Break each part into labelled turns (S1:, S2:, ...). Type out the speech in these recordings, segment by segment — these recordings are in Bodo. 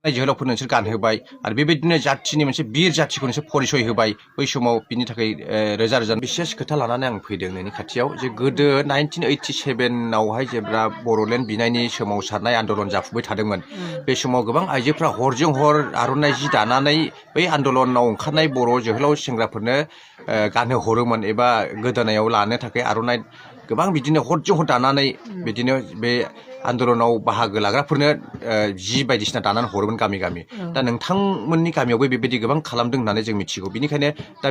S1: जोहोलावफोर नोंसोर गानहोबाय आरो बेबायदिनो जाथिनि मोनसे बिर जाथिखौ नोंसोर परिचय होबाय बै समाव बिनि थाखाय रोजा रोजा बिसेस खोथा लानानै आं फैदों नोंनि खाथियाव जे गोदो 1987 आवहाय जेब्ला बर'लेण्ड बिनायनि सोमावसारनाय आन्दलन जाफुबाय थादोंमोन बे समाव गोबां आइजोफ्रा हरजों हर आर'नाइ जि दानानै बै आन्दलनाव ओंखारनाय बर' जोहोलाव सेंग्राफोरनो गानहो हरोमोन एबा गोदोनायाव लानो थाखाय आर'नाइ गोबां बिदिनो हरजों हर दानानै बिदिनो बे आन्दलनाव बाहागो लाग्राफोरनो जि बायदिसिना दानानै हरोमोन गामि गामि दा नोंथांमोननि गामियावबो बेबायदि गोबां खालामदों होननानै जों मिथिगौ बिनिखायनो दा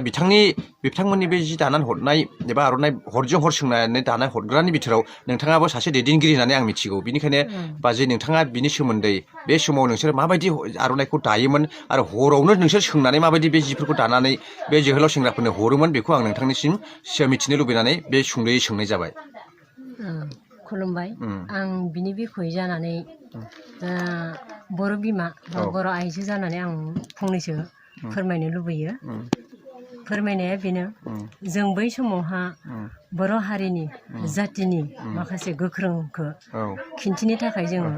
S1: बिथांमोननि बे जि दानानै हरनाय एबा आर'नाइ हरजों हर सोंनानै दानाय हरग्रानि बिथोराव नोंथाङाबो सासे दैदेनगिरि होननानै आं मिथिगौ बिनिखायनो बाजै नोंथाङा बिनि सोमोन्दै बे समाव नोंसोर माबायदि आर'नाइखौ दायोमोन आरो हरावनो नोंसोर सोंनानै माबायदि बे जिफोरखौ दानानै बे जोहोलाव सेंग्राफोरनो हरोमोन बेखौ आं नोंथांनिसिम मिथिनो लुबैनानै बे सुंद'यै सोंनाय जाबाय।
S2: खुलुमबाय आं बिनि बिखय जानानै बर' बिमा बा बर' आइजो जानानै आं फंनैसो फोरमायनो लुबैयो। फोरमायनाया बेनो जों बै समावहा बर' हारिनि जातिनि माखासे गोख्रोंखौ खिन्थिनो थाखाय जोङो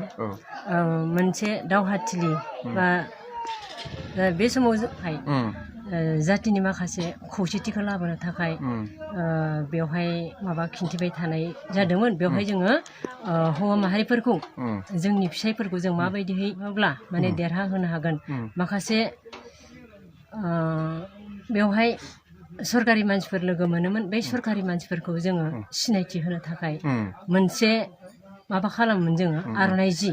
S2: मोनसे दावहाथिलि बा बे समावहाय जातिनि माखासे खौसेथिखौ लाबोनो थाखाय बेवहाय माबा खिन्थिबाय थानाय जादोंमोन। बेवहाय जोङो हौवा माहारिफोरखौ जोंनि फिसायफोरखौ जों माबायदिहै माब्ला माने देरहा होनो हागोन माखासे बेवहाय सरकारि मानसिफोर लोगो मोनोमोन बै सरकारि मानसिफोरखौ जोङो सिनायथि होनो थाखाय मोनसे माबा खालामोमोन जोङो आर'नाइ जि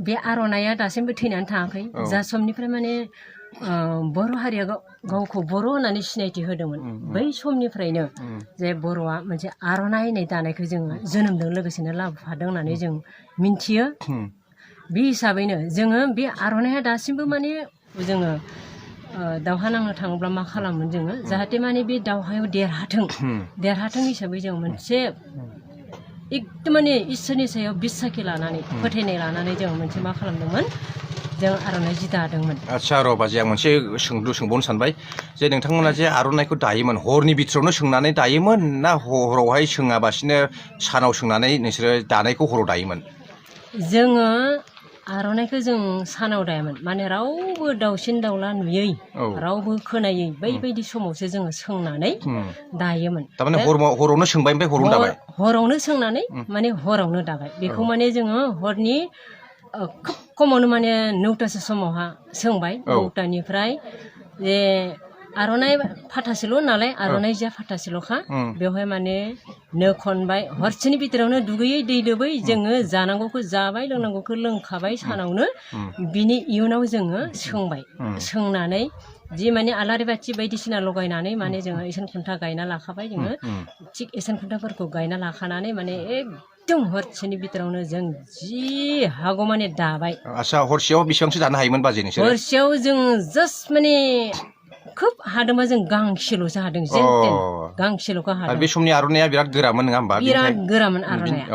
S2: बे आर'नाइया दासिमबो थैनानै थाङाखै जा समनिफ्राय माने बर' हारिया गावखौ बर' होननानै सिनायथि होदोंमोन बै समनिफ्रायनो जे बर'आ मोनसे आर'नाइ होननाय दानायखौ जोङो जोनोमजों लोगोसेनो लाबोफादों होननानै जों मिन्थियो। बे हिसाबैनो जोङो बे आर'नाइया दासिमबो माने जोङो दावहा नांनो थाङोब्ला मा खालामोन जोङो जाहाथे माने बे दावहायाव देरहाथों हिसाबै जों मोनसे एकदम माने इसोरनि सायाव बिसाखि लानानै फोथायनाय लानानै जों मोनसे मा खालामदोंमोन जों आर'नाइ जि दादोंमोन।
S1: आच्छा र' बाजै आं मोनसे सोंबावनो सानबाय जे नोंथांमोना जे आर'नाइखौ दायोमोन हरनि बिथोरावनो सोंनानै दायोमोन ना हरावहाय सोङाबासिनो सानाव सोंनानै नोंसोरो दानायखौ हराव दायोमोन?
S2: जोङो आर'नाइखौ जों सानाव दायामोन माने रावबो दाउसिन दाउला नुयै रावबो खोनायै बैबायदि समावसो जोङो सोंनानै दायोमोन।
S1: थारमाने हरावनो सोंबाय ओमफ्राय हरावनो दाबाय?
S2: हरावनो सोंनानै माने हरावनो दाबाय बेखौ माने जोङो हरनि खोब खमावनो माने 9टासो समावहा सोंबाय 9टानिफ्राय जे आर'नाइ फाथासेल' नालाय आर'नाइ जिया फाथासेल'खा बेवहाय माने नो खनबाय हरसेनि बिथोरावनो दुगैयै दै लोबै जोङो जानांगौखौ जाबाय लोंनांगौखौ लोंखाबाय सानावनो बिनि इयुनाव जोङो सोंबाय सोंनानै जि माने आलारि बाथि बायदिसिना लगायनानै माने जोङो इसान खुन्था गायना लाखाबाय जोङो थिग इसान खुन्थाफोरखौ गायना लाखानानै माने एकदम हरसेनि बिथोरावनो जों जि हागौ माने दाबाय।
S1: आच्छा हरसेयाव बेसेबांसो दानो हायोमोन बाजै नोंसोर?
S2: हरसेयाव जों जास्ट माने खोब हादोंबा जों गांसेल'सो हादों जेनथेन गांसेल'खौ हादों।
S1: बे समनि आर'नाइया बिराद गोरामोन नङा होमबा?
S2: बिराद गोरामोन आर'नाइया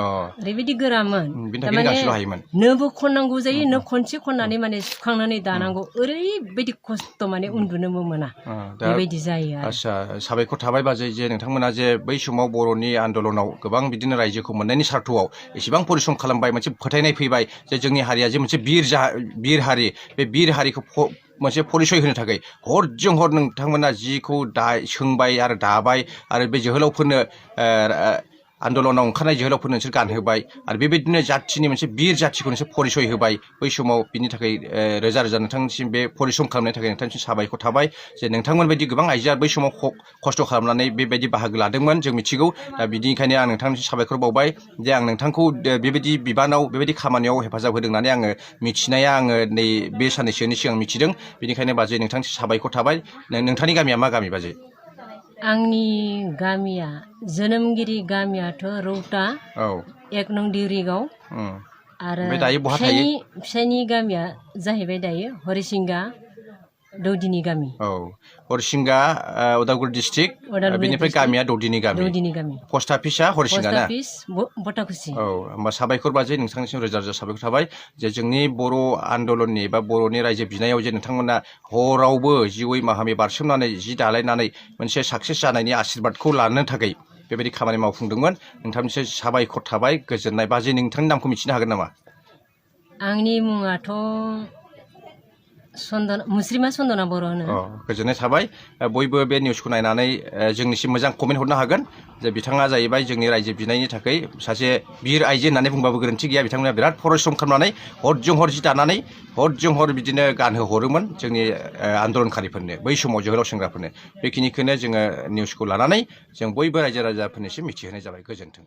S2: ओरैबायदि गोरामोन थारमाने नोबो खननांगौ जायो नो खनसे खननानै माने सुखांनानै दानांगौ ओरैबायदि खस्थ' माने उन्दुनोबो मोना बेबायदि जायो आरो।
S1: आच्छा साबायखर थाबाय बाजै जे नोंथांमोना जे बै समाव बर'नि आन्दलनाव गोबां बिदिनो रायजोखौ मोननायनि सार्थआव एसेबां परिश्रम खालामबाय मोनसे फोथायनाय फैबाय जे जोंनि हारिया जे मोनसे बिर हारि बे बिर हारिखौ मोनसे परिचय होनो थाखाय हरजों हर नोंथांमोना जिखौ सोंबाय आरो दाबाय आरो बे जोहोलावफोरनो आन्दलनाव ओंखारनाय जोहोलावफोरनो नोंसोर गानहोबाय आरो बेबायदिनो जाथिनि मोनसे बिर जाथिखौ नोंसोर परिचय होबाय बै समाव बिनि थाखाय रोजा रोजा नोंथांनिसिम बे परिश्रम खालामनायनि थाखाय नोंथांनिसिम साबायखर थाबाय जे नोंथांमोन बायदि गोबां आइजोआ बै समाव खस्थ' खालामनानै बेबायदि बाहागो लादोंमोन जों मिथिगौ दा बिनिखायनो आं नोंथांनिसिम साबायखर बावबाय जे आं नोंथांखौ बेबायदि बिबानाव बेबायदि खामानियाव हेफाजाब होदों होननानै आङो मिथिनाया आङो नै बे साननैसोनि सिगां मिथिदों बेनिखायनो बाजै नोंथांनिसिम साबायखर थाबाय। नोंथांनि गामिया मा गामि बाजै?
S2: आंनि गामिया जोनोमगिरि गामियाथ' रौता 1 नं दिरिगाव आरो फिसायनि गामिया जाहैबाय दायो हरिसिंगा दौदिनि गामि।
S1: हरिसिंगा उदालगुरि डिस्ट्रिक्ट बेनिफ्राय गामिया दौदिनि गामि पस्ट अफिसा हरिसिंगा ना?
S2: बटाकुसि।
S1: होमबा साबायखर बाजै नोंथांनिसिम रोजा रोजा साबायखर थाबाय जे जोंनि बर' आन्दलननि बा बर'नि रायजो बिनायाव जे नोंथांमोना हरावबो जिउयै माहामै बारसोमनानै जि दालायनानै मोनसे साक्सेस जानायनि आशीर्बादखौ लानो थाखाय बेबायदि खामानि मावफुंदोंमोन नोंथांनिसिम साबायखर थाबाय गोजोननाय। बाजै नोंथांनि नामखौ मिथिनो हागोन नामा?
S2: आंनि मुङाथ' मुस्रिमा सन्दना बर' होनो।
S1: गोजोननाय थाबाय बयबो बे निउसखौ नायनानै जोंनिसिम मोजां कमेन्ट हरनो हागोन जे बिथाङा जाहैबाय जोंनि रायजो बिनायनि थाखाय सासे बिर आइजो होननानै बुंबाबो गोरोन्थि गैया बिथांमोना बिराद परिश्रम खालामनानै हरजों हर जि दानानै हरजों हर बिदिनो गानहोहरोमोन जोंनि आन्दलनकारिफोरनो बै समाव जोहोलाव सेंग्राफोरनो बेखिनिखौनो जोङो निउसखौ लानानै जों बयबो रायजो राजाफोरनिसिम मिथिहोनाय जाबाय गोजोन्थों।